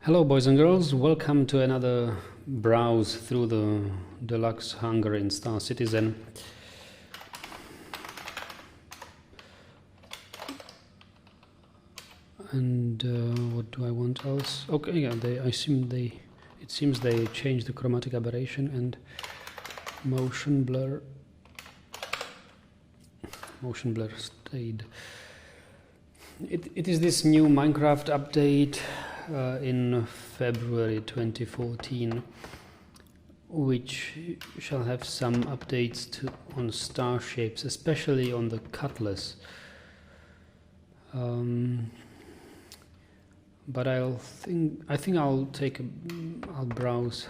Hello boys and girls, welcome to another browse through the deluxe Hangar in Star Citizen. And what do I want else? Okay, yeah, it seems they changed the chromatic aberration and motion blur. Motion blur stayed. It is this new Minecraft update in February 2014, which shall have some updates on starships, especially on the Cutlass. But I think I'll browse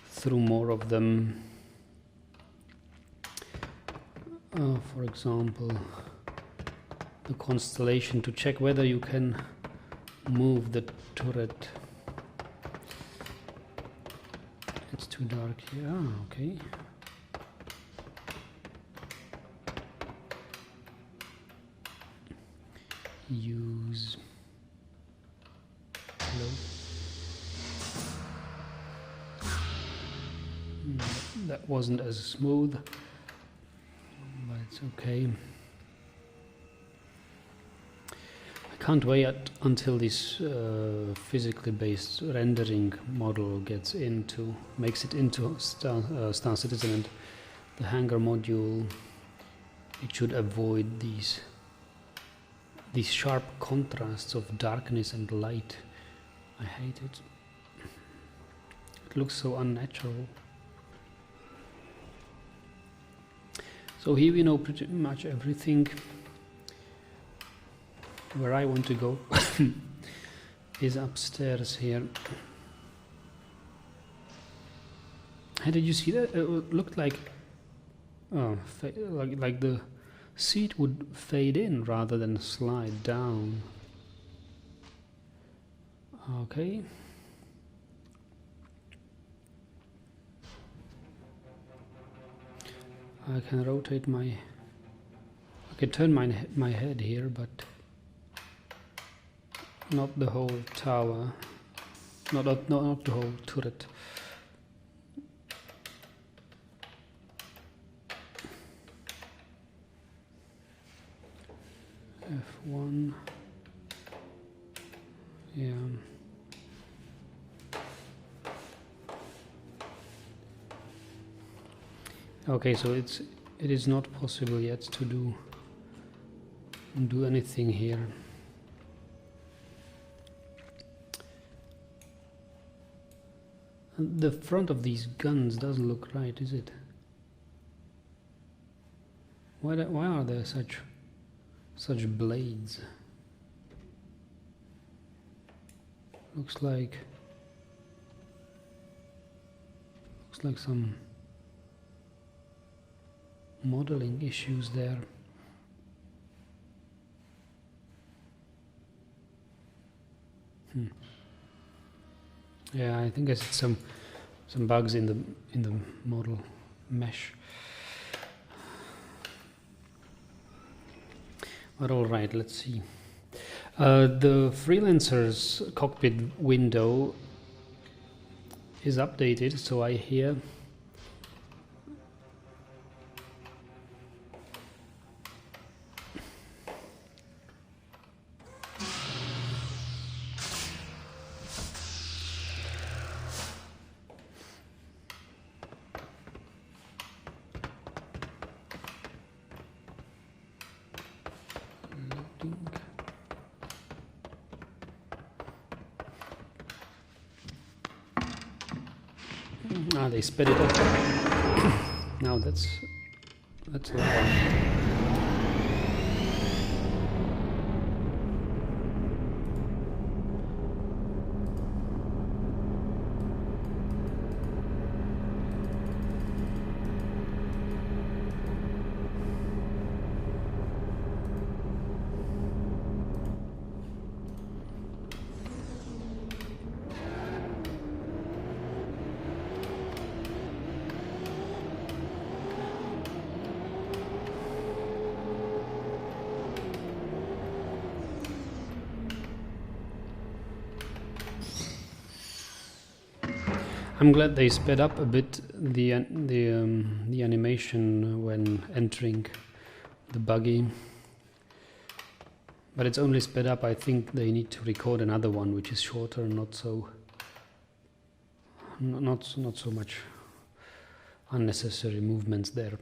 through more of them. For example, the Constellation, to check whether you can move the turret. It's too dark here. Ah, okay. Use. Hello. That wasn't as smooth, but it's okay. Can't wait until this physically based rendering model makes it into Star Citizen, and the Hangar module. It should avoid these sharp contrasts of darkness and light. I hate it. It looks so unnatural. So here we know pretty much everything. Where I want to go is upstairs here. How did you see that? It looked like like the seat would fade in rather than slide down. Okay. I can rotate I can turn my head here, but not the whole tower, not the whole turret. F1. Yeah. Okay, so it is not possible yet to do anything here. The front of these guns doesn't look right, is it? Why are there such blades? Looks like some modeling issues there. Yeah, I think I see some bugs in the model mesh. But all right, let's see. The Freelancer's cockpit window is updated, so I hear. Ah, they sped it up. Now that's loud. I'm glad they sped up a bit the animation when entering the buggy, but it's only sped up. I think they need to record another one which is shorter, not so much unnecessary movements there.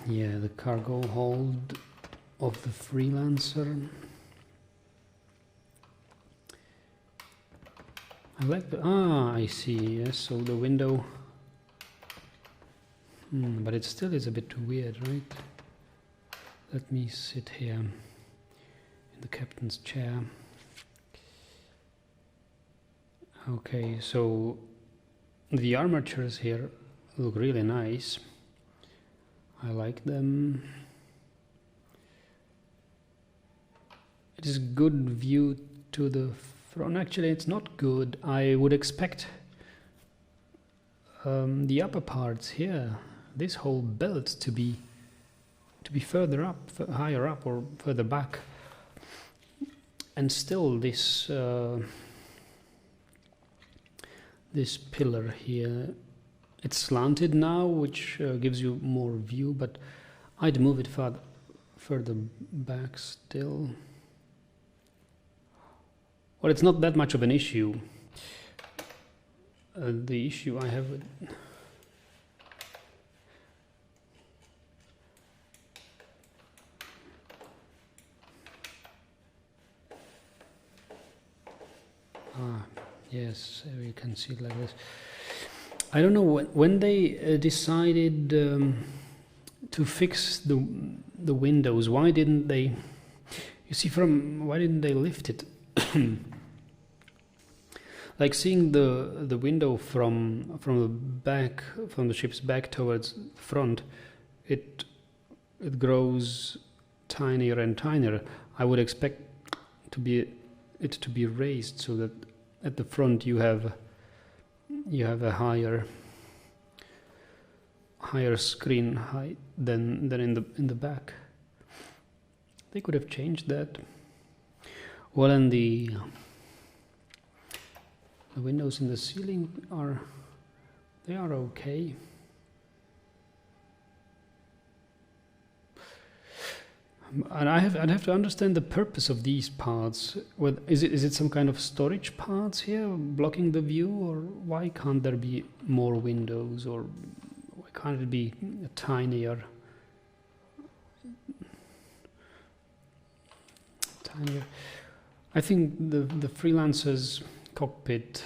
Yeah, the cargo hold of the Freelancer. I like the, I see, yes, so the window, but it still is a bit weird, right? Let me sit here in the captain's chair. Okay, so the armatures here look really nice. I like them. It is good view to the front. Actually, it's not good. I would expect the upper parts here, this whole belt, to be further up, higher up, or further back. And still, this this pillar here, it's slanted now, which gives you more view, but I'd move it further back still. Well, it's not that much of an issue. The issue I have with yes, we can see it like this. I don't know when they decided to fix the windows. Why didn't they? You see, why didn't they lift it? Like seeing the window from the back, from the ship's back towards the front, it grows tinier and tinier. I would expect it to be raised so that at the front you have a higher screen height than in the back. They could have changed that. Well, and the windows in the ceiling are okay. And I'd have to understand the purpose of these parts. Is it some kind of storage parts here blocking the view, or why can't there be more windows, or why can't it be tinier? I think the Freelancer's cockpit,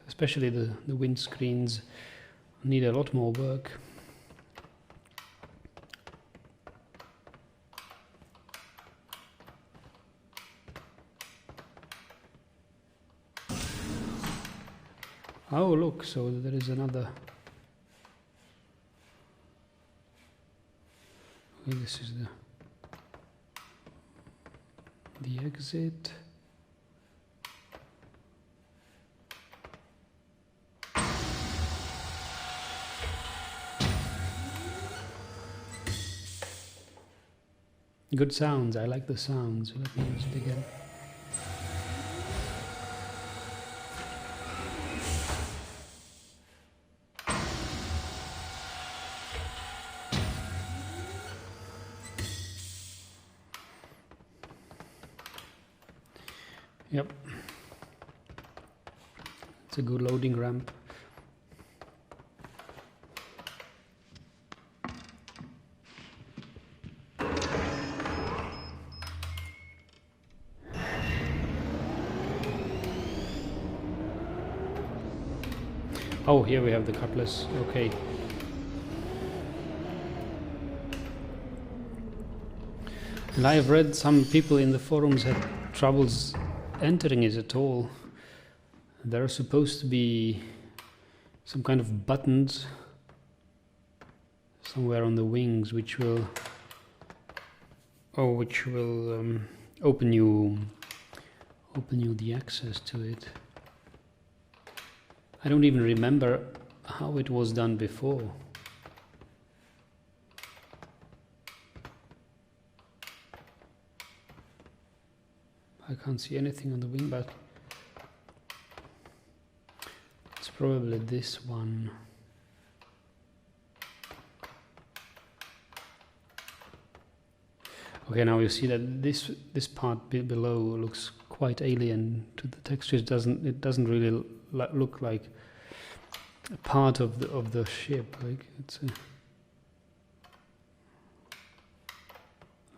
especially the windscreens, need a lot more work. Oh, look, so there is another. Okay, this is the exit. Good sounds. I like the sounds. Let me use it again. Yep. It's a good loading ramp. Oh, here we have the Cutlass. Okay. And I have read some people in the forums had troubles entering it at all. There are supposed to be some kind of buttons somewhere on the wings which will open you the access to it. I don't even remember how it was done before. I can't see anything on the wing back. probably this one. Okay, now you see that this part below looks quite alien to the texture. It doesn't really look like a part of the ship. Like it's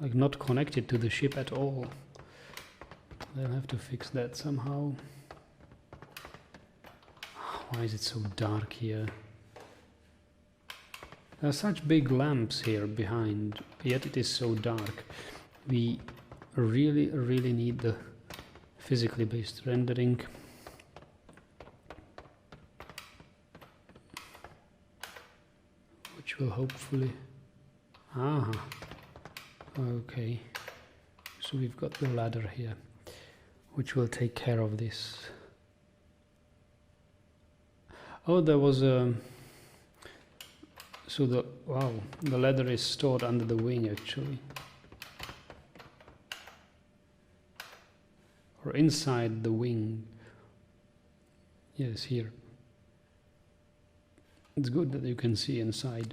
like not connected to the ship at all. They'll have to fix that somehow. Why is it so dark here? There are such big lamps here behind, yet it is so dark. We really need the physically based rendering. Which will hopefully... Okay. So we've got the ladder here, which will take care of this. Oh, there was a... So the ladder is stored under the wing actually. Or inside the wing. Yes, here. It's good that you can see inside.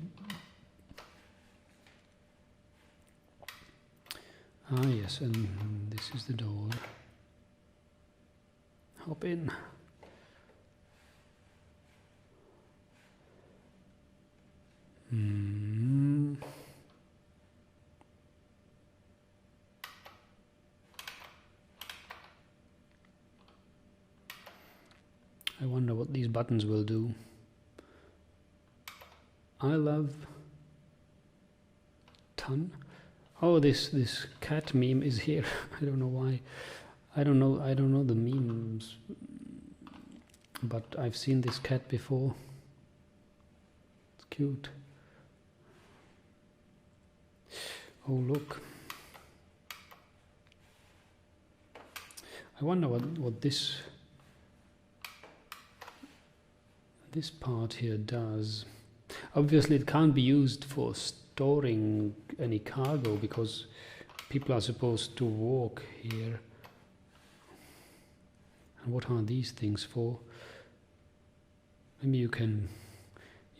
Ah yes, and this is the door. Hop in. I wonder what these buttons will do. I love ton. Oh, this cat meme is here. I don't know why. I don't know the memes, but I've seen this cat before. It's cute. Oh, look. I wonder what this part here does. Obviously it can't be used for storing any cargo because people are supposed to walk here. And what are these things for? Maybe you can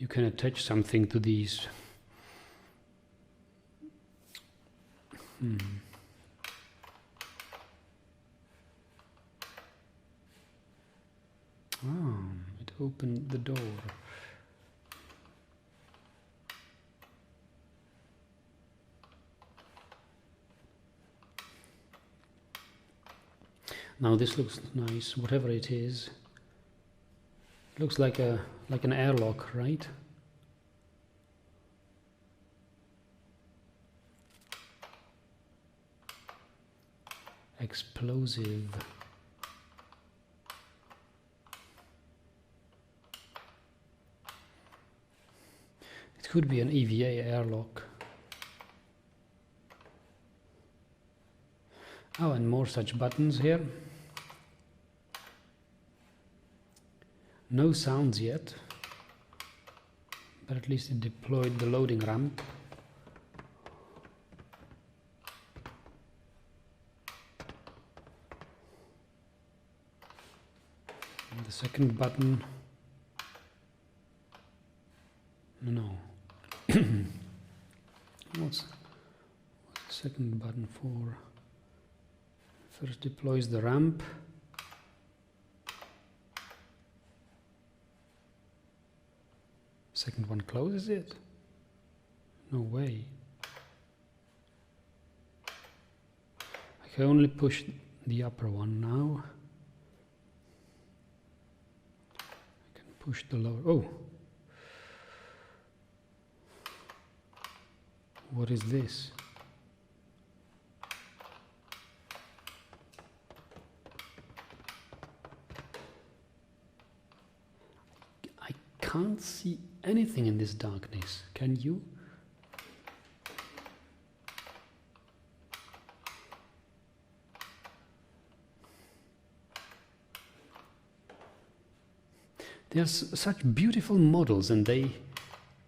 attach something to these. It opened the door. Now this looks nice, whatever it is. It looks like an airlock, right? Explosive. It could be an EVA airlock. Oh, and more such buttons here. No sounds yet, but at least it deployed the loading ramp. And the second button. No. What's the second button for? First deploys the ramp. Second one closes it? No way. I can only push the upper one now. I can push the lower. Oh! What is this? I can't see anything in this darkness. Can you? There's such beautiful models and they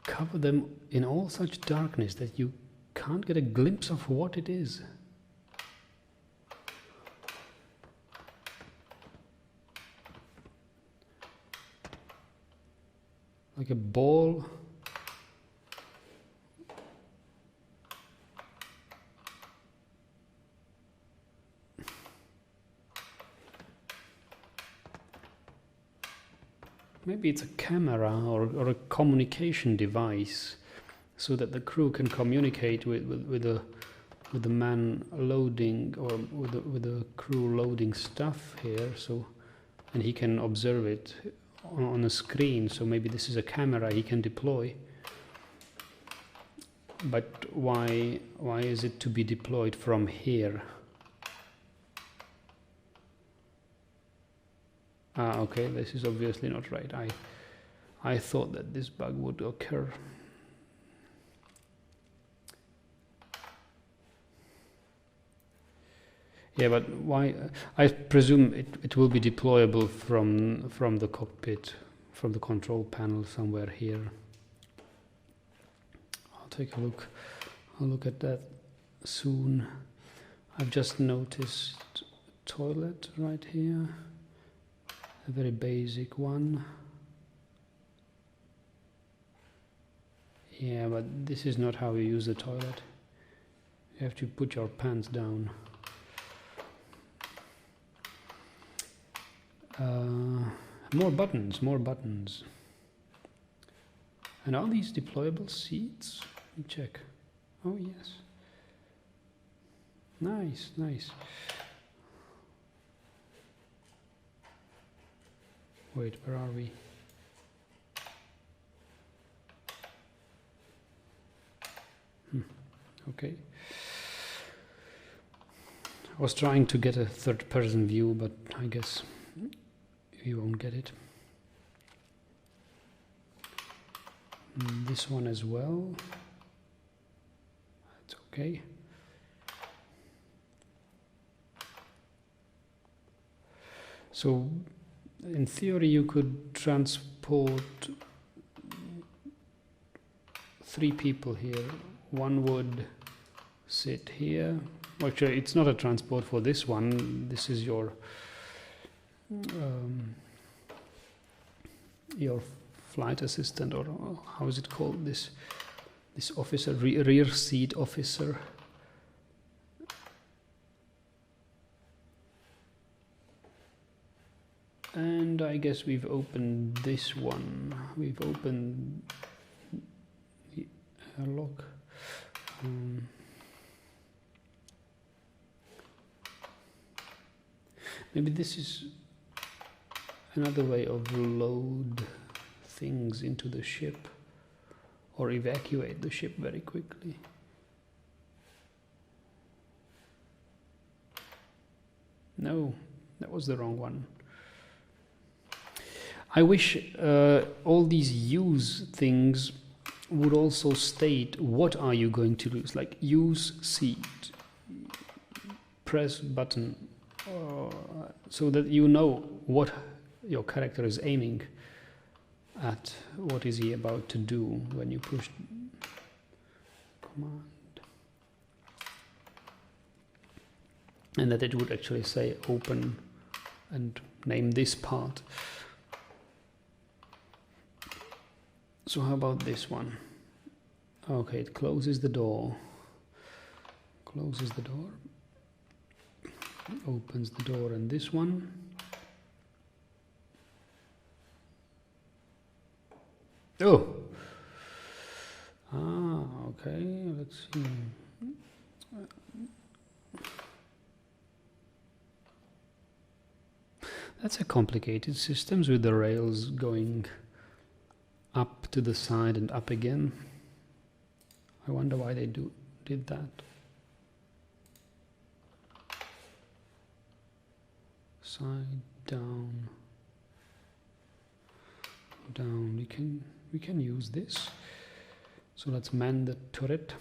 cover them in all such darkness that you can't get a glimpse of what it is. like a ball. Maybe it's a camera or a communication device, so that the crew can communicate with the man loading, or with the crew loading stuff here. So, and he can observe it on a screen. So maybe this is a camera he can deploy. But why is it to be deployed from here? Ah, okay, this is obviously not right. I thought that this bug would occur. Yeah, but why? I presume it will be deployable from the cockpit, from the control panel somewhere here. I'll take a look. I'll look at that soon. I've just noticed toilet right here. A very basic one. Yeah, but this is not how you use the toilet. You have to put your pants down. More buttons, more buttons. And are these deployable seats? Let me check. Oh yes. Nice, nice. Wait, where are we? Okay. I was trying to get a third-person view, but I guess you won't get it. This one as well. That's okay. So, in theory, you could transport 3 people here. One would sit here. Actually, it's not a transport for this one. This is your flight assistant, or how is it called? This officer, rear seat officer. And I guess we've opened this one. We've opened the lock. Maybe this is another way of load things into the ship, or evacuate the ship very quickly. No, that was the wrong one. I wish all these use things would also state what are you going to use, like use seat, press button, so that you know what your character is aiming at, what is he about to do when you push command. And that it would actually say open and name this part. So how about this one? Okay, it closes the door. Closes the door. Opens the door, and this one. Oh! Ah, okay, let's see. That's a complicated system with the rails going up to the side and up again. I wonder why they did that. Side, down, down. We can use this. So let's man the turret.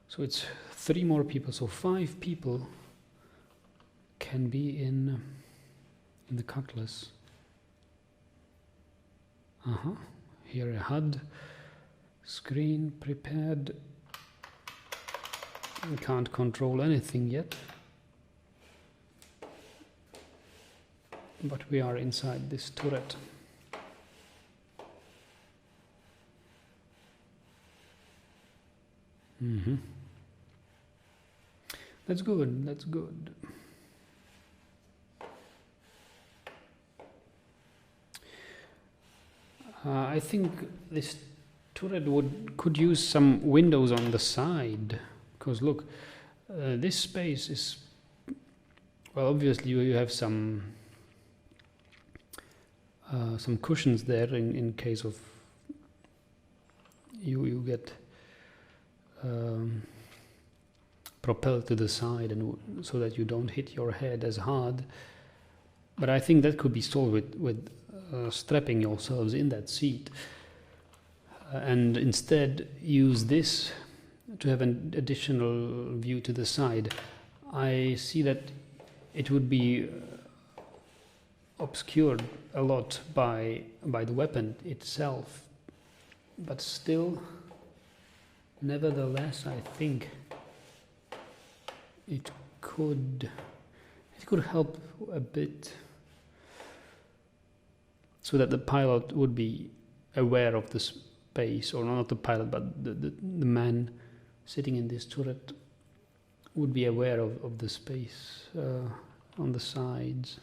So it's 3 more people. So 5 people can be in the Cutlass. Here a HUD screen prepared. We can't control anything yet, but we are inside this turret. That's good, that's good. I think this turret could use some windows on the side, because look, this space is, well, obviously you have some cushions there in case of you get propelled to the side, and so that you don't hit your head as hard. But I think that could be solved with strapping yourselves in that seat, and instead use this to have an additional view to the side. I see that it would be obscured a lot by the weapon itself, but still, nevertheless, I think it could help a bit, so that the pilot would be aware of the space, or not the pilot, but the man sitting in this turret would be aware of the space on the sides.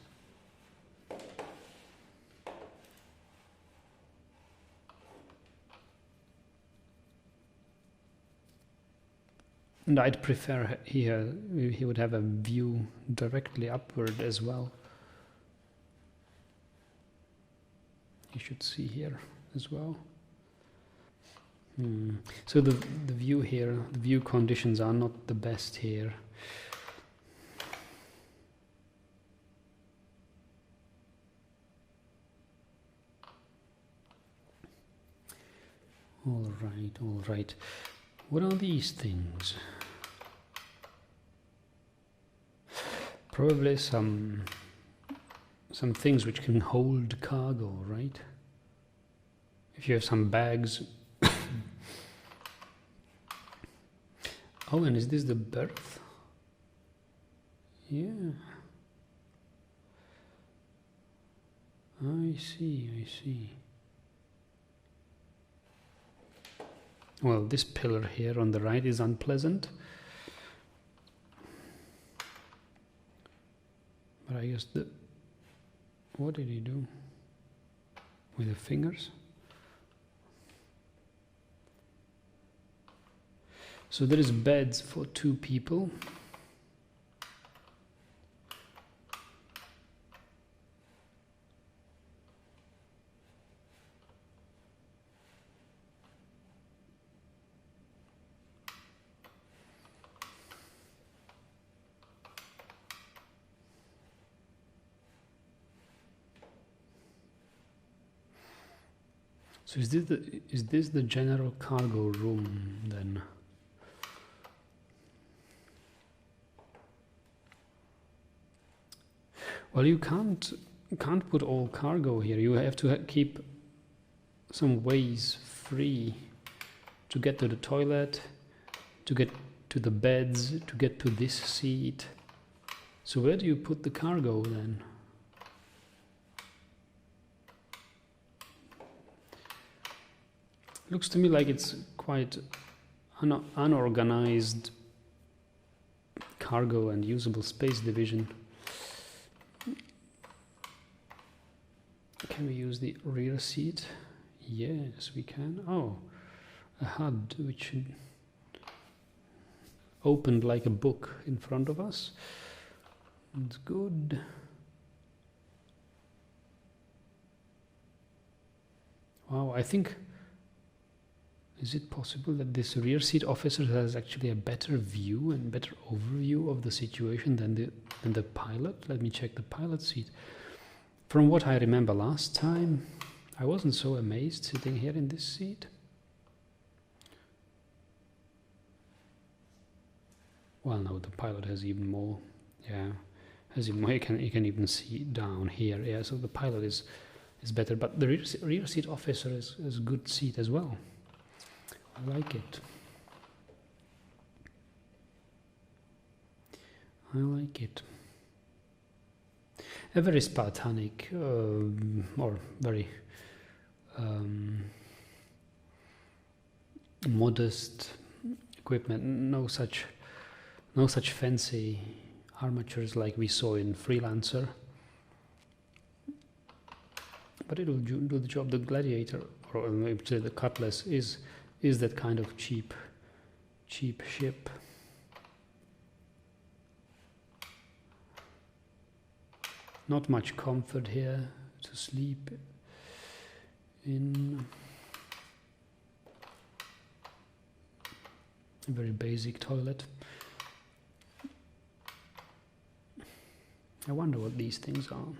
And I'd prefer here he would have a view directly upward as well. You should see here as well. So the view here, the view conditions are not the best here. All right. What are these things? Probably some things which can hold cargo, right? If you have some bags. Oh, and is this the berth? Yeah. I see. Well, this pillar here on the right is unpleasant. But I guess what did he do with the fingers? So there is beds for 2 people. So is this the general cargo room then? Well, you can't put all cargo here. You have to keep some ways free to get to the toilet, to get to the beds, to get to this seat. So where do you put the cargo then? Looks to me like it's quite unorganized cargo and usable space division. Can we use the rear seat? Yes, we can. Oh, a HUD which opened like a book in front of us. It's good. Wow, I think, is it possible that this rear seat officer has actually a better view and better overview of the situation than the pilot? Let me check the pilot seat. From what I remember last time, I wasn't so amazed sitting here in this seat. Well, no, the pilot has even more. Yeah, has even more. He can even see down here. Yeah, so the pilot is better, but the rear seat officer is a good seat as well. I like it. I like it. A very Spartanic or very modest equipment. No such fancy armatures like we saw in Freelancer. But it will do the job. The Gladiator, or maybe the Cutlass, is that kind of cheap ship. Not much comfort here to sleep in. A very basic toilet. I wonder what these things are.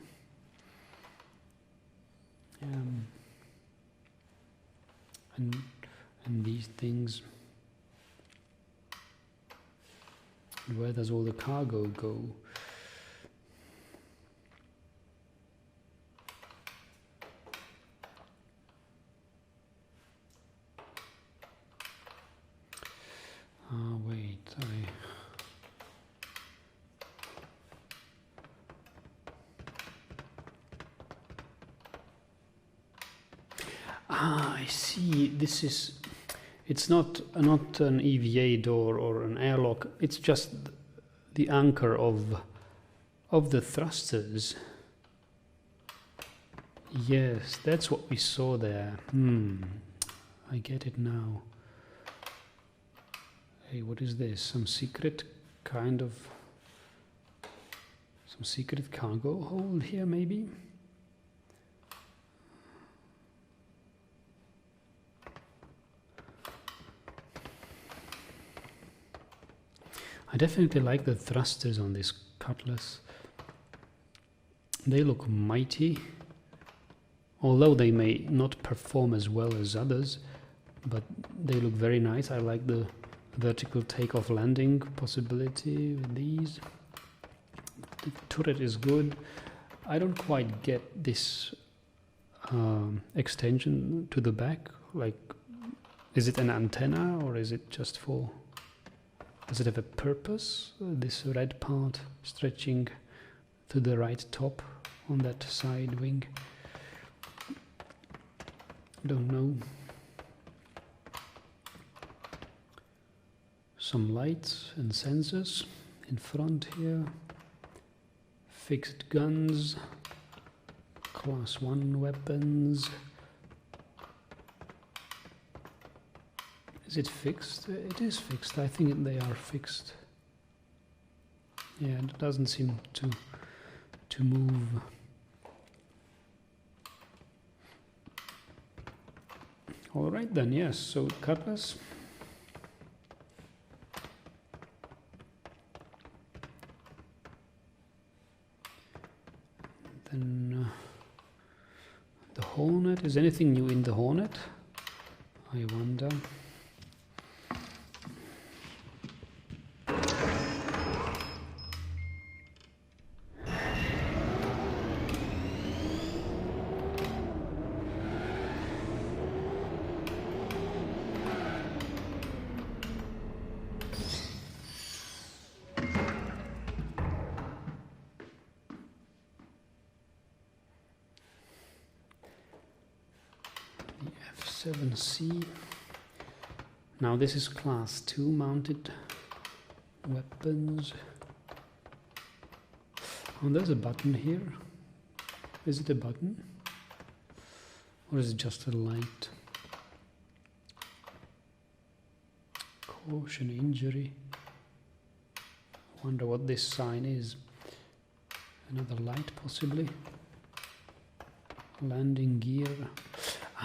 And these things. Where does all the cargo go? Wait, I see. This is. It's not an EVA door or an airlock. It's just the anchor of the thrusters. Yes, that's what we saw there. I get it now. Hey, what is this? Some secret cargo hold here, maybe? I definitely like the thrusters on this Cutlass. They look mighty, although they may not perform as well as others, but they look very nice. I like the vertical takeoff landing possibility with these. The turret is good. I don't quite get this extension to the back. Like, is it an antenna or is it just for... Does it have a purpose? This red part stretching to the right top on that side wing. Don't know. Some lights and sensors in front here. Fixed guns. Class 1 weapons. Is it fixed? It is fixed. I think they are fixed. Yeah, it doesn't seem to move. All right then, yes. So Cutlass. Then the Hornet. Is anything new in the Hornet? I wonder. F7C. Now this is class 2 mounted weapons. Oh, there's a button here. Is it a button? Or is it just a light? Caution injury. I wonder what this sign is. Another light possibly. Landing gear.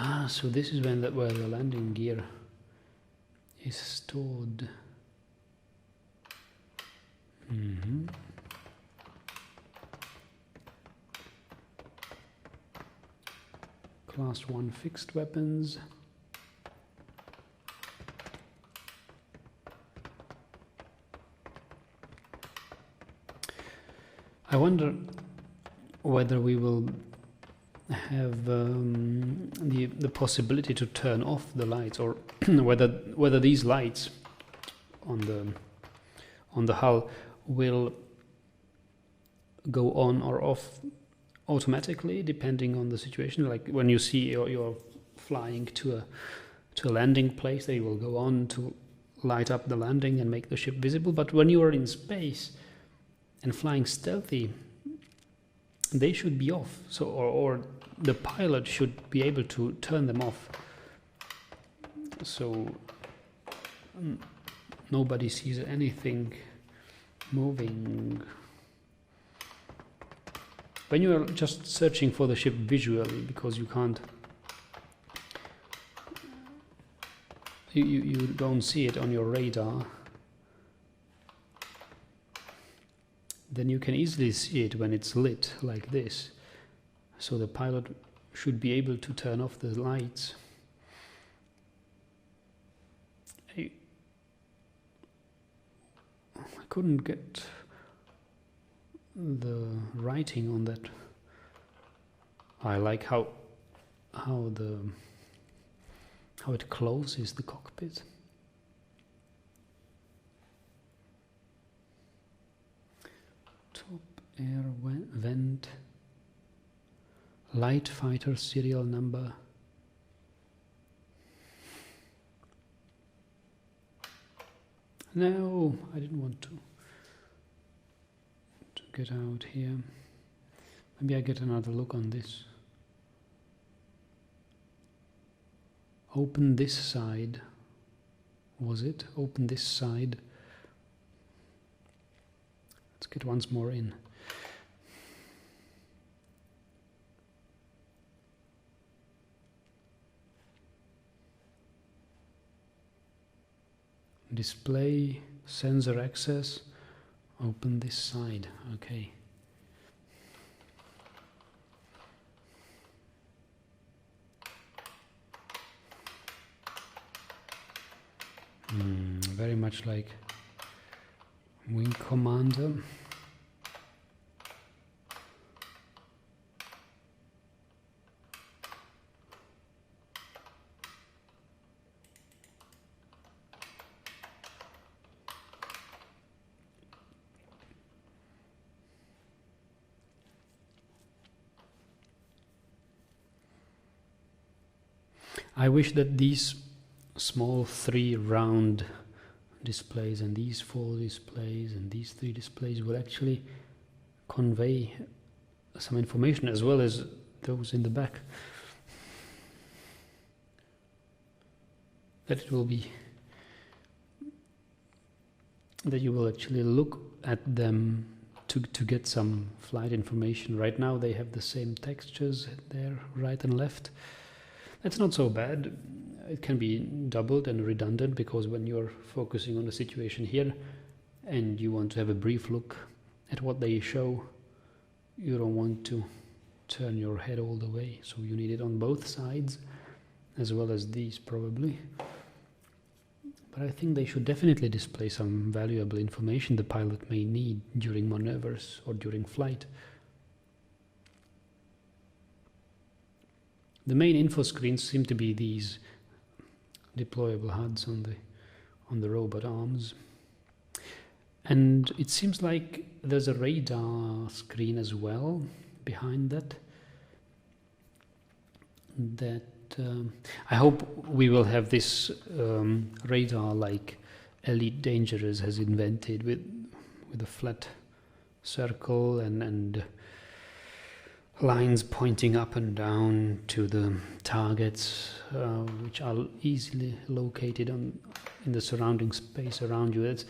Ah, so this is where the landing gear is stored. Class 1 fixed weapons. I wonder whether we will have the possibility to turn off the lights, or whether these lights on the hull will go on or off automatically depending on the situation. Like when you see you're flying to a landing place, they will go on to light up the landing and make the ship visible, but when you are in space and flying stealthy, they should be off. So, or the pilot should be able to turn them off, so nobody sees anything moving. When you are just searching for the ship visually, because you can't, you don't see it on your radar, then you can easily see it when it's lit like this. So the pilot should be able to turn off the lights. I couldn't get the writing on that. I like how it closes the cockpit. Top air vent, light fighter serial number. No, I didn't want to get out here. Maybe I get another look on this. Open this side. Was it? Open this side. Let's get once more in. Display, sensor access. Open this side. Okay. Very much like Wing Commander. I wish that these small 3 round displays and these 4 displays and these 3 displays will actually convey some information as well as those in the back. That it will be, that you will actually look at them to get some flight information. Right now they have the same textures there, right and left. That's not so bad. It can be doubled and redundant, because when you're focusing on the situation here and you want to have a brief look at what they show, you don't want to turn your head all the way, so you need it on both sides as well as these probably. But I think they should definitely display some valuable information the pilot may need during maneuvers or during flight. The main info screens seem to be these deployable HUDs on the robot arms, and it seems like there's a radar screen as well behind that. I hope we will have this radar like Elite Dangerous has invented, with a flat circle and lines pointing up and down to the targets, which are easily located in the surrounding space around you. It's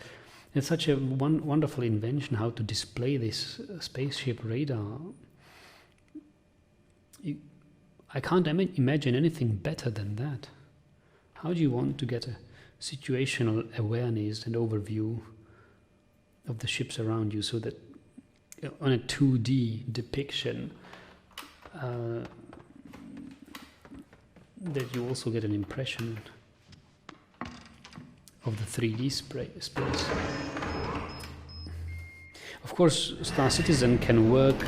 such a wonderful invention how to display this spaceship radar. I can't imagine anything better than that. How do you want to get a situational awareness and overview of the ships around you, so that on a 2D depiction that you also get an impression of the 3D space. Of course, Star Citizen can work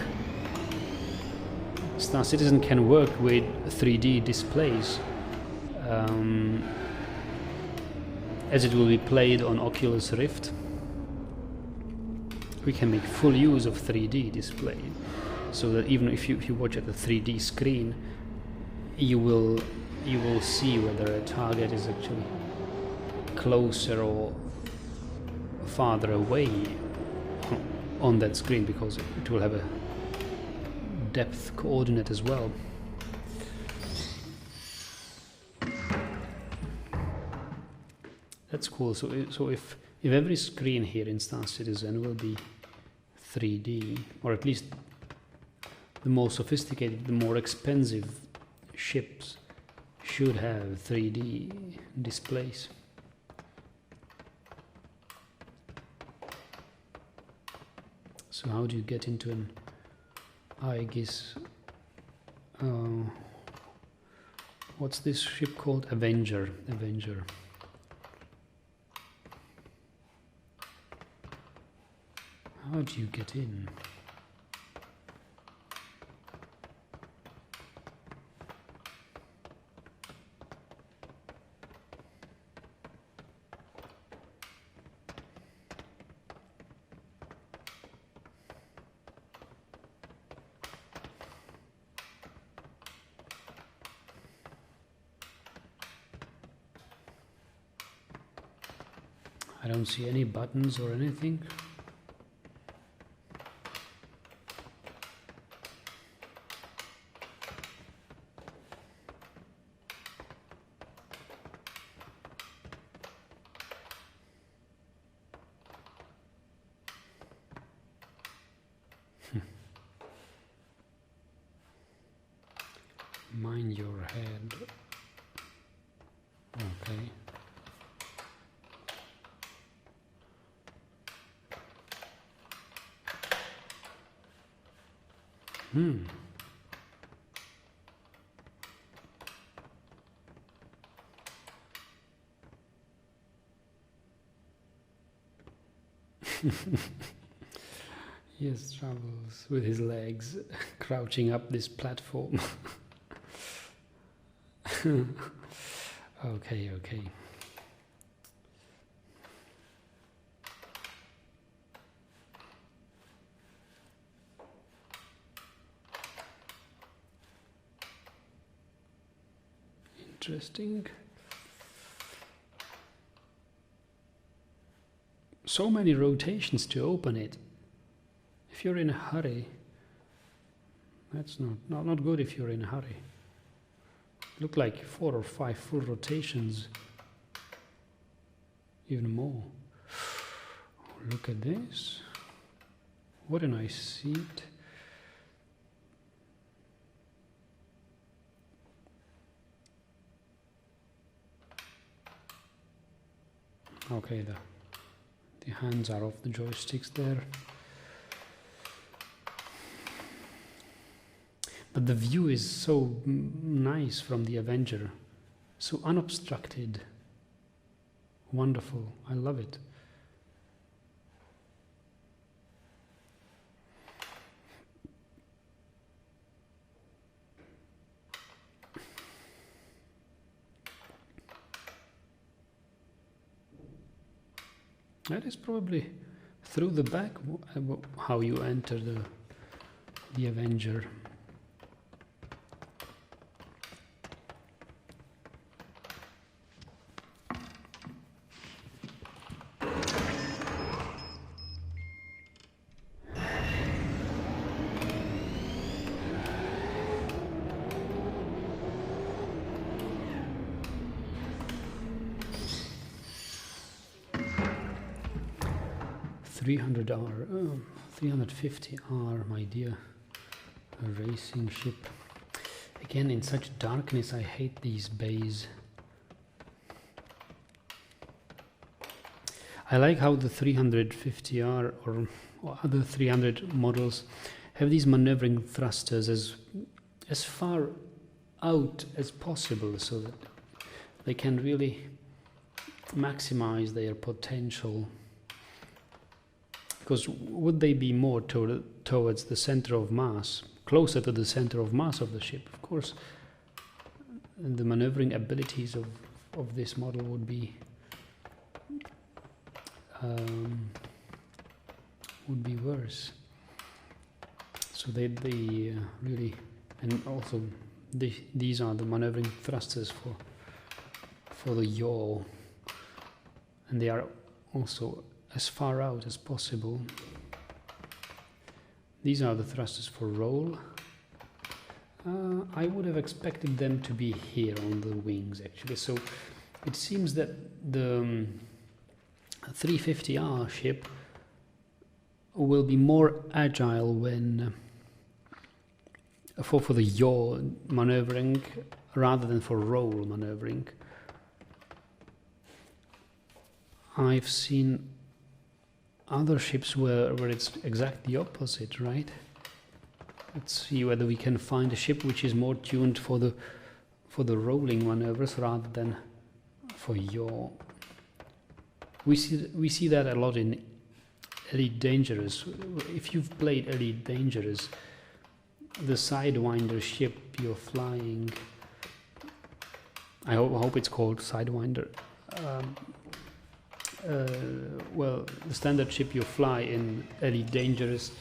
with 3D displays, as it will be played on Oculus Rift. We can make full use of 3D display, so that even if you watch at the 3D screen, you will see whether a target is actually closer or farther away on that screen, because it will have a depth coordinate as well. That's cool. So if every screen here in Star Citizen will be 3D, or at least the more sophisticated, the more expensive ships should have 3D displays. So how do you get into an Aegis? What's this ship called? Avenger. Avenger. How do you get in? I don't see any buttons or anything. Mind your head. Okay. Yes, travels with his legs crouching up this platform. Okay, okay. Interesting. So many rotations to open it. If you're in a hurry, that's not good if you're in a hurry. Look like 4 or 5 full rotations, even more. Look at this. What a nice seat. Okay, the hands are off the joysticks there. But the view is so nice from the Avenger, so unobstructed, wonderful. I love it. That is probably through the back how you enter the Avenger. $300, 350R, my dear. A racing ship. Again, in such darkness, I hate these bays. I like how the 350R or other 300 models have these maneuvering thrusters as far out as possible, so that they can really maximize their potential. Because would they be more towards the center of mass, closer to the center of mass of the ship? Of course, the maneuvering abilities of this model would be worse. So they really, and also these are the maneuvering thrusters for the yaw and they are also as far out as possible. These are the thrusters for roll. I would have expected them to be here on the wings actually, so it seems that the 350R ship will be more agile when for the yaw maneuvering rather than for roll maneuvering. I've seen other ships where it's exactly the opposite, right? Let's see whether we can find a ship which is more tuned for the rolling maneuvers rather than for yaw. We see that a lot in Elite Dangerous. If you've played Elite Dangerous, the Sidewinder ship you're flying, I hope it's called Sidewinder. Well, the standard ship you fly in Elite Dangerous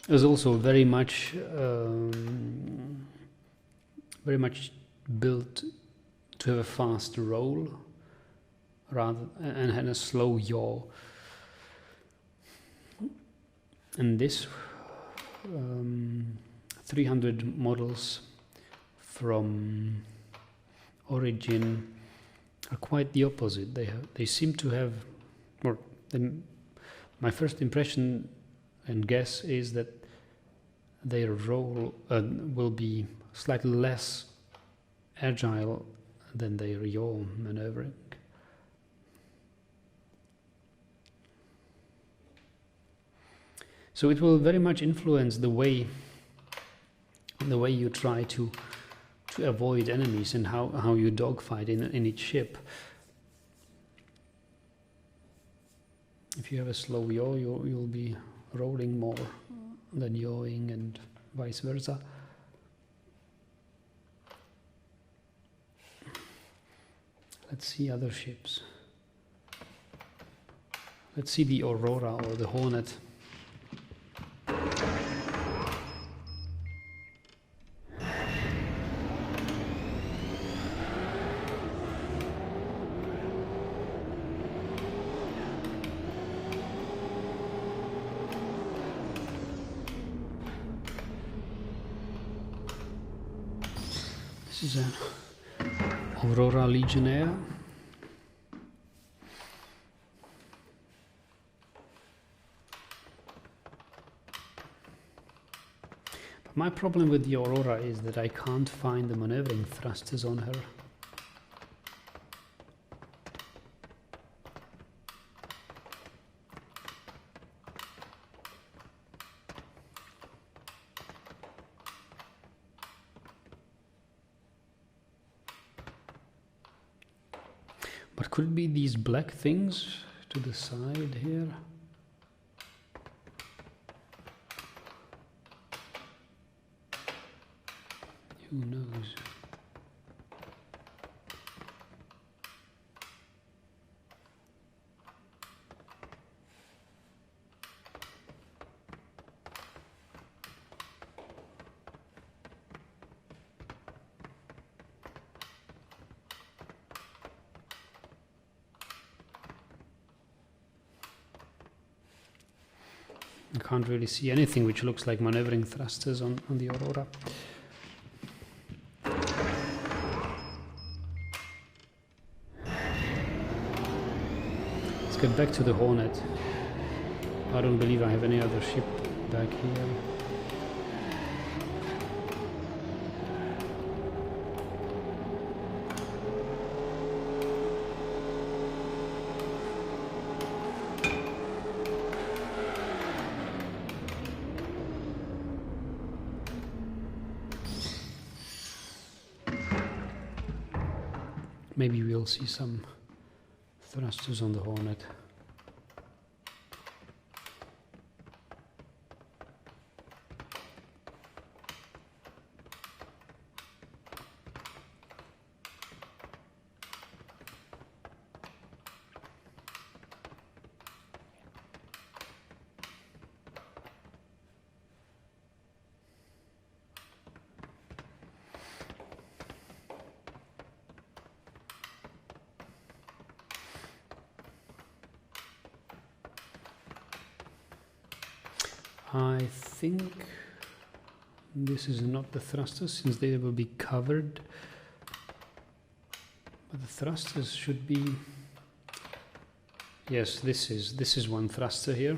is also very much built to have a fast roll rather and a slow yaw. And this 300 models from Origin are quite the opposite. They seem to have, or my first impression and guess is that their roll will be slightly less agile than their yaw maneuvering. So it will very much influence the way you try to avoid enemies and how you dogfight in each ship. If you have a slow yaw, you'll be rolling more than yawing, and vice versa. Let's see other ships. Let's see the Aurora or the Hornet. This is an Aurora Legionnaire. But my problem with the Aurora is that I can't find the maneuvering thrusters on her. But could it be these black things to the side here? Who knows? I can't really see anything which looks like maneuvering thrusters on the Aurora. Let's get back to the Hornet. I don't believe I have any other ship back here. Maybe we'll see some thrusters on the Hornet. I think this is not the thrusters, since they will be covered. But the thrusters should be... Yes, this is one thruster here.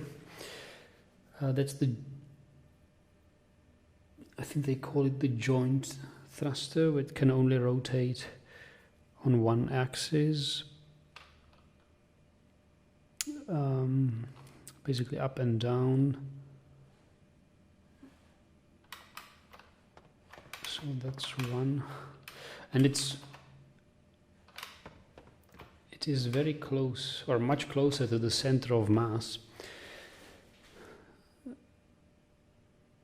That's the... I think they call it the joint thruster, which can only rotate on one axis. Basically up and down. So that's one. And it is very close, or much closer to the center of mass.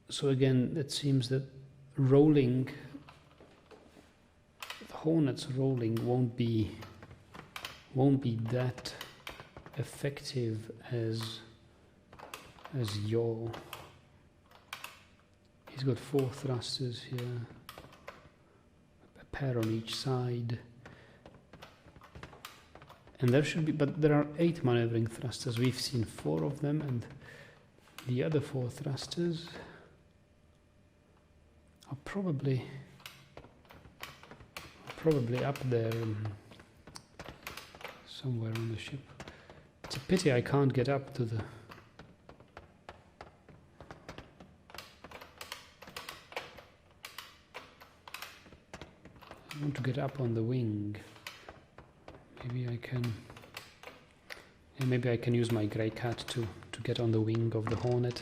So again, it seems that rolling, the Hornet's rolling won't be that effective as yaw. He's got 4 thrusters here, a pair on each side. And there should be, but there are 8 maneuvering thrusters. We've seen 4 of them, and the other 4 thrusters are probably up there somewhere on the ship. It's a pity I can't get up to the... I want to get up on the wing. Maybe I can... Yeah, maybe I can use my grey cat to get on the wing of the Hornet.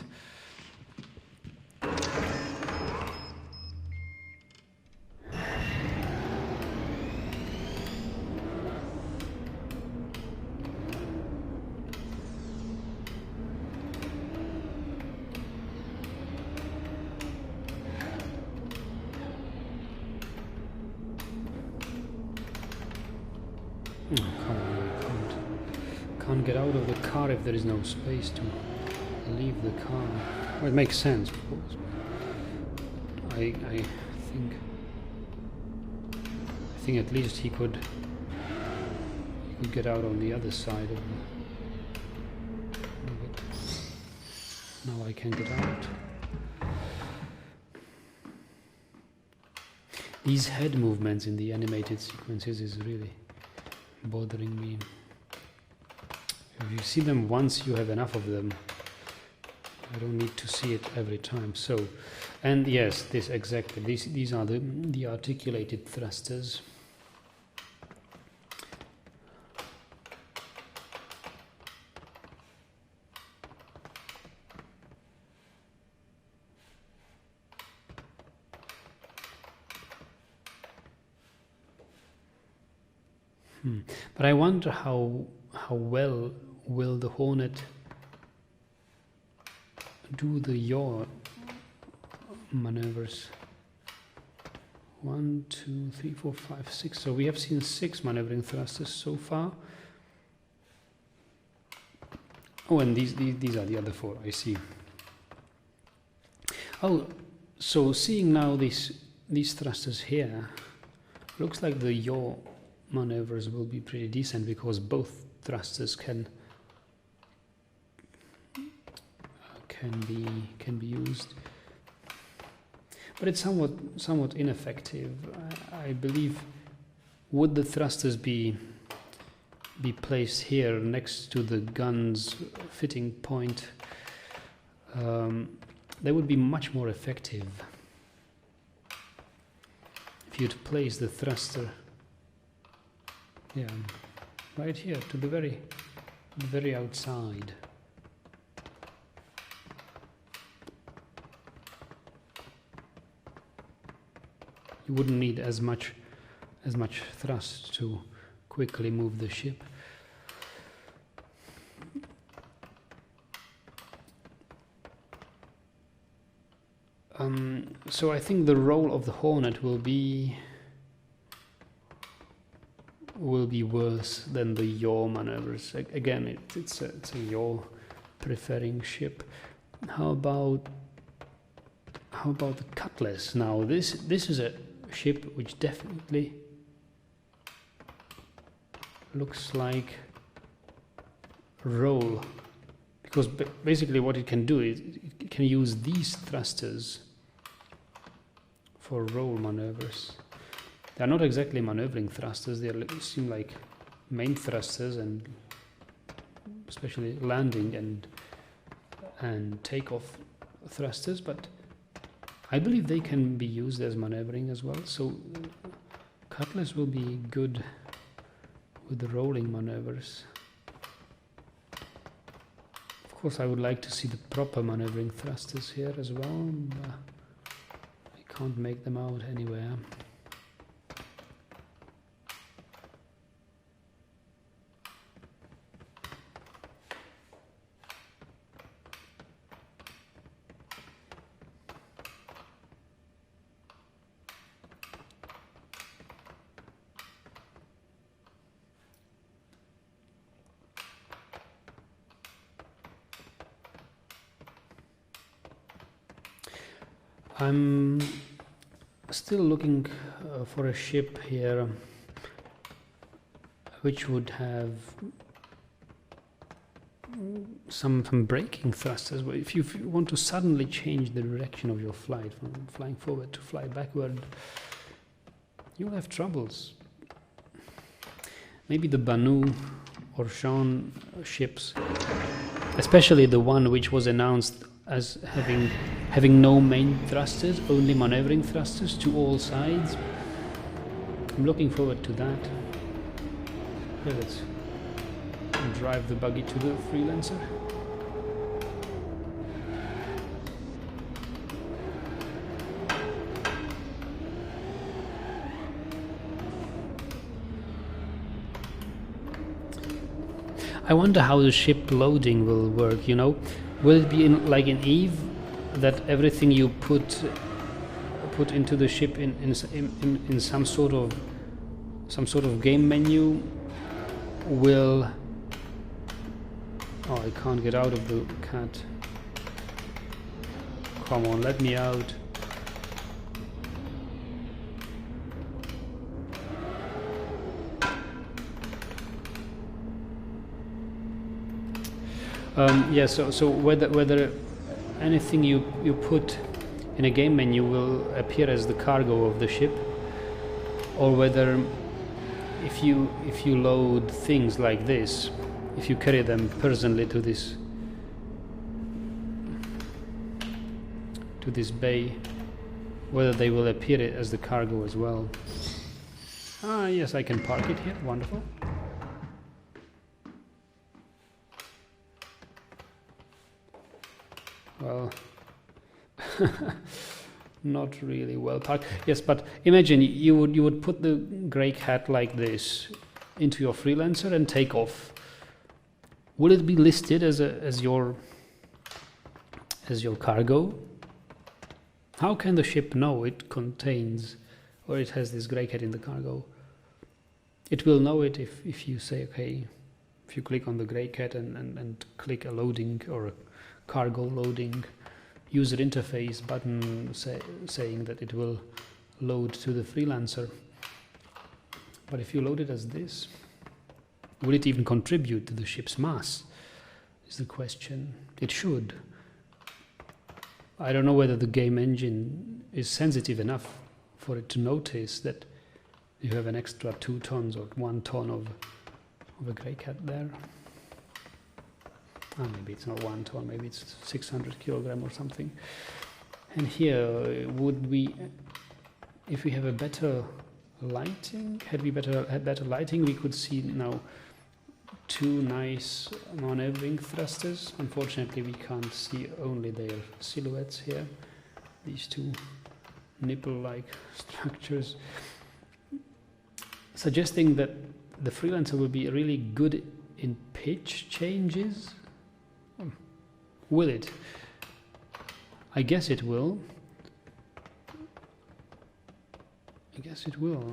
Oh, come on, I can't get out of the car if there is no space to leave the car. Well, it makes sense, of course. I think at least he could get out on the other side of it. Now I can get out. These head movements in the animated sequences is really bothering me. If you see them once, you have enough of them. I don't need to see it every time. So, and yes, this exactly. These are the articulated thrusters. But I wonder how well will the Hornet do the yaw maneuvers. 1, 2, 3, 4, 5, 6. So we have seen 6 maneuvering thrusters so far. Oh, and these are the other 4. I see. Oh, so seeing now these thrusters here, looks like the yaw maneuvers will be pretty decent because both thrusters can be used, but it's somewhat ineffective. I believe, would the thrusters be placed here next to the gun's fitting point, they would be much more effective if you'd place the thruster, yeah, right here to the very outside. You wouldn't need as much thrust to quickly move the ship. So I think the role of the Hornet will be worse than the yaw maneuvers. Again, it's a yaw preferring ship. How about the Cutlass? Now this is a ship which definitely looks like roll, because basically what it can do is can use these thrusters for roll maneuvers. They're not exactly maneuvering thrusters, they seem like main thrusters and especially landing and takeoff thrusters, but I believe they can be used as maneuvering as well, so Cutlass will be good with the rolling maneuvers. Of course, I would like to see the proper maneuvering thrusters here as well, but I can't make them out anywhere. I'm still looking for a ship here which would have some braking thrusters. If you want to suddenly change the direction of your flight from flying forward to fly backward, you'll have troubles. Maybe the Banu or Jean ships, especially the one which was announced as having no main thrusters, only maneuvering thrusters to all sides. I'm looking forward to that. Okay, let's drive the buggy to the Freelancer. I wonder how the ship loading will work, you know? Will it be like in Eve, that everything you put into the ship in some sort of game menu will... Oh, I can't get out of the cat. Come on, let me out. Yeah, so whether anything you put in a game menu will appear as the cargo of the ship, or whether if you load things like this, if you carry them personally to this bay, whether they will appear as the cargo as well. Ah, yes, I can park it here. Wonderful. Well, not really well parked. Yes, but imagine you would put the grey cat like this into your Freelancer and take off. Will it be listed as your cargo? How can the ship know it contains, or it has this grey cat in the cargo? It will know it if you say, okay, if you click on the grey cat and click a loading or a cargo loading user interface button saying that it will load to the Freelancer. But if you load it as this, will it even contribute to the ship's mass, is the question. It should. I don't know whether the game engine is sensitive enough for it to notice that you have an extra 2 tons or 1 ton of a grey cat there. Maybe it's not 1 ton, maybe it's 600 kilogram or something. And here, would we, if we have a better lighting, had better lighting, we could see now 2 nice maneuvering thrusters. Unfortunately, we can't see only their silhouettes here. These 2 nipple-like structures, suggesting that the Freelancer will be really good in pitch changes. Will it? I guess it will. I guess it will.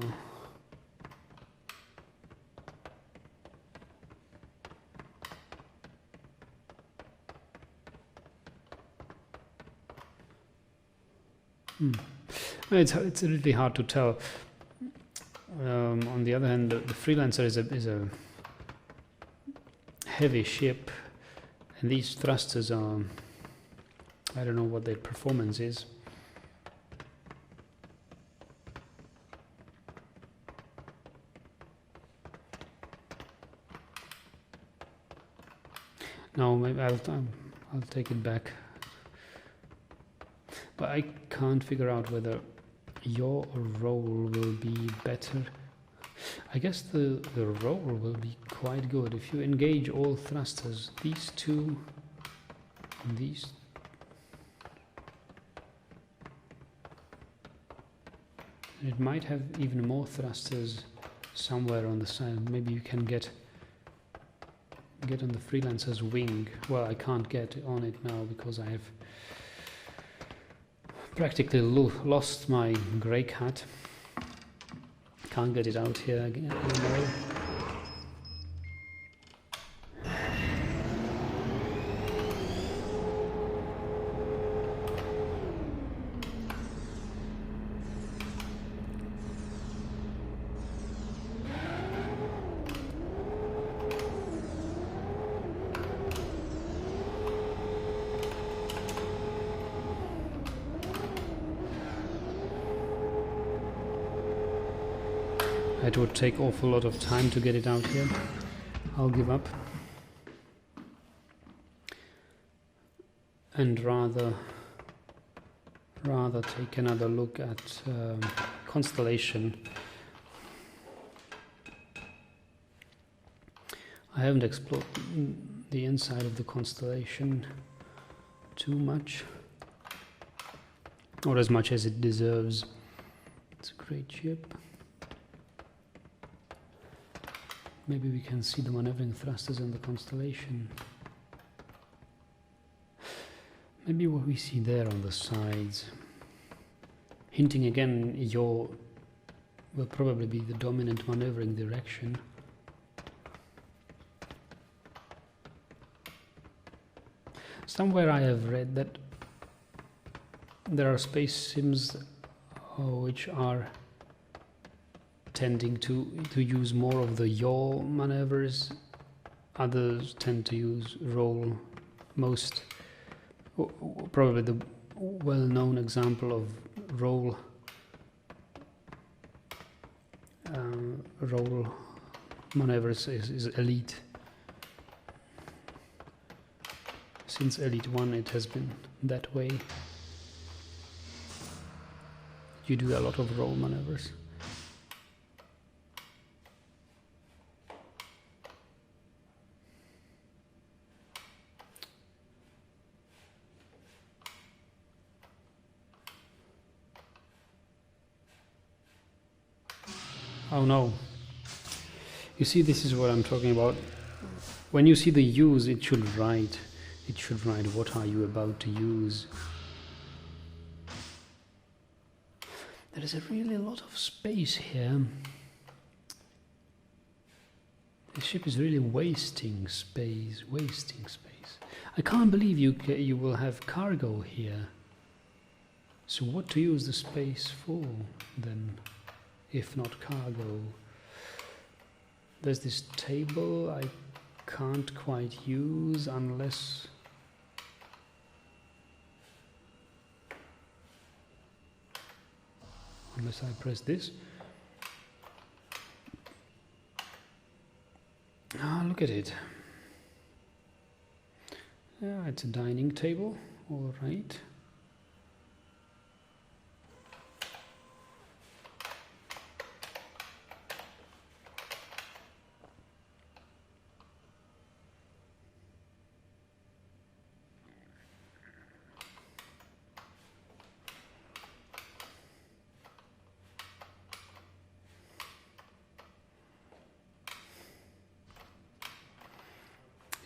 It's really hard to tell. On the other hand, the Freelancer is a heavy ship, and these thrusters are I don't know what their performance is. No, maybe I'll take it back. But I can't figure out whether yaw or roll will be better. I guess the roll will be quite good if you engage all thrusters. These two, these. It might have even more thrusters somewhere on the side. Maybe you can get on the Freelancer's wing. Well, I can't get on it now because I have practically lost my grey cat. Can't get it out here again anymore. It would take awful lot of time to get it out here. I'll give up. And rather take another look at Constellation. I haven't explored the inside of the Constellation too much, or as much as it deserves. It's a great ship. Maybe we can see the maneuvering thrusters in the Constellation. Maybe what we see there on the sides. Hinting again, yaw will probably be the dominant maneuvering direction. Somewhere I have read that there are space sims which are tending to use more of the yaw maneuvers. Others tend to use roll. Probably the well-known example of roll maneuvers is Elite. Since Elite 1 it has been that way. You do a lot of roll maneuvers. Oh no. You see, this is what I'm talking about. When you see the use, it should write what are you about to use. There is a really lot of space here. The ship is really wasting space. I can't believe you will have cargo here. So what to use the space for then, if not cargo? There's this table I can't quite use unless I press this. Ah, look at it. Yeah, it's a dining table, all right.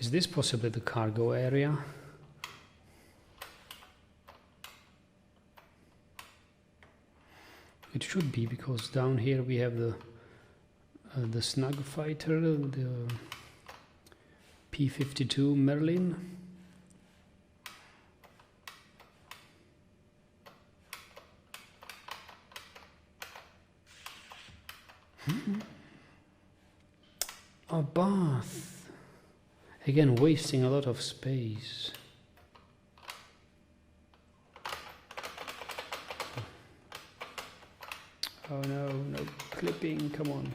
Is this possibly the cargo area? It should be, because down here we have the Snug Fighter, the P-52 Merlin. A bath. Again, wasting a lot of space. Oh no, no clipping, come on.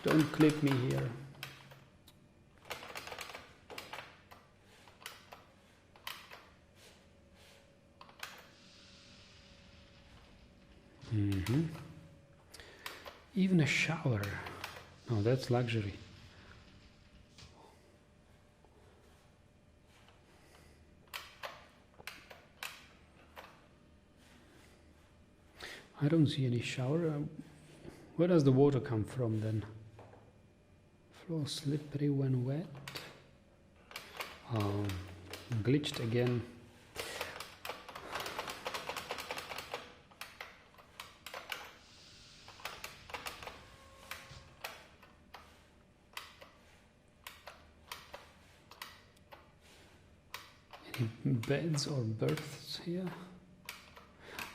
Don't clip me here. Even a shower. Oh, that's luxury. I don't see any shower. Where does the water come from then? Floor slippery when wet. Oh, glitched again. Any beds or berths here?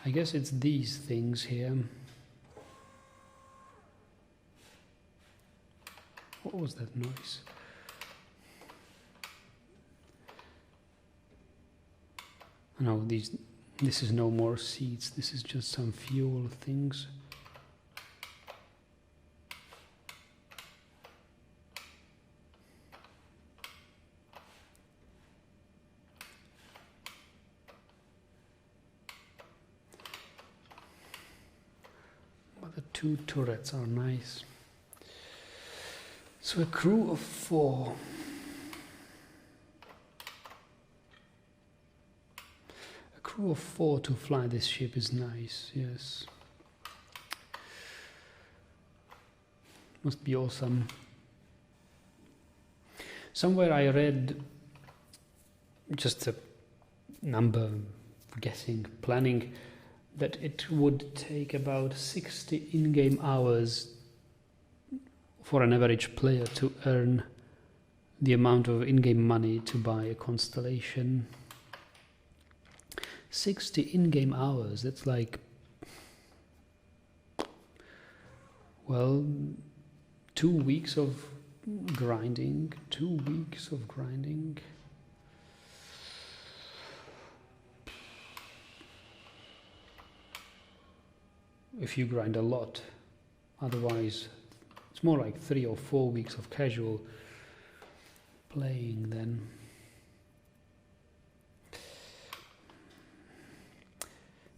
I guess it's these things here. What was that noise? No, this is no more seats. This is just some fuel things. The two turrets are nice. So a crew of 4. A crew of 4 to fly this ship is nice, yes. Must be awesome. Somewhere I read, just a number, guessing, planning, that it would take about 60 in-game hours for an average player to earn the amount of in-game money to buy a Constellation. 60 in-game hours, that's like, well, 2 weeks of grinding, 2 weeks of grinding. If you grind a lot, otherwise it's more like 3 or 4 weeks of casual playing then.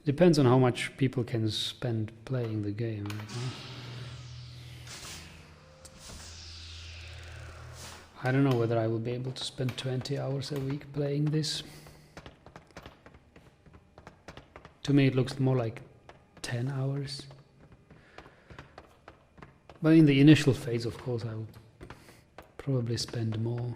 Depends on how much people can spend playing the game, right? I don't know whether I will be able to spend 20 hours a week playing this. To me it looks more like 10 hours. But in the initial phase, of course, I will probably spend more.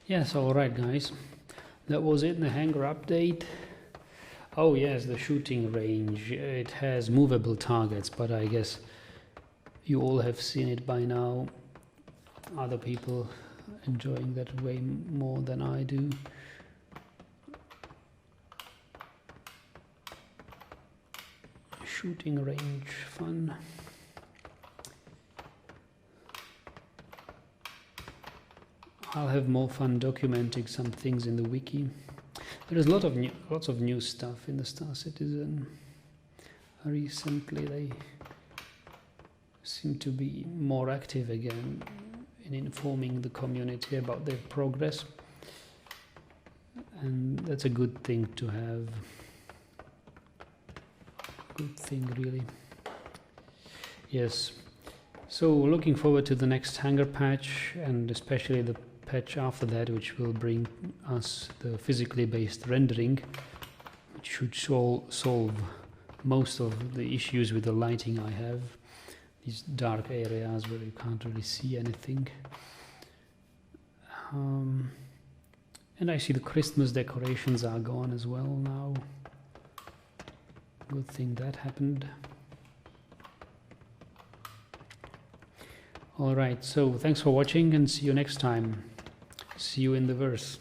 Yes, alright guys. That was it in the Hangar update. Oh yes, the shooting range. It has movable targets, but I guess you all have seen it by now. Other people enjoying that way more than I do. Shooting range, fun. I'll have more fun documenting some things in the wiki. There is lots of new stuff in the Star Citizen. Recently they seem to be more active again in informing the community about their progress, and that's a good thing to have. Good thing, really. Yes, so looking forward to the next Hangar patch, and especially the patch after that, which will bring us the physically based rendering, which should solve most of the issues with the lighting I have. These dark areas where you can't really see anything. And I see the Christmas decorations are gone as well now. Good thing that happened. Alright, so thanks for watching and see you next time. See you in the verse.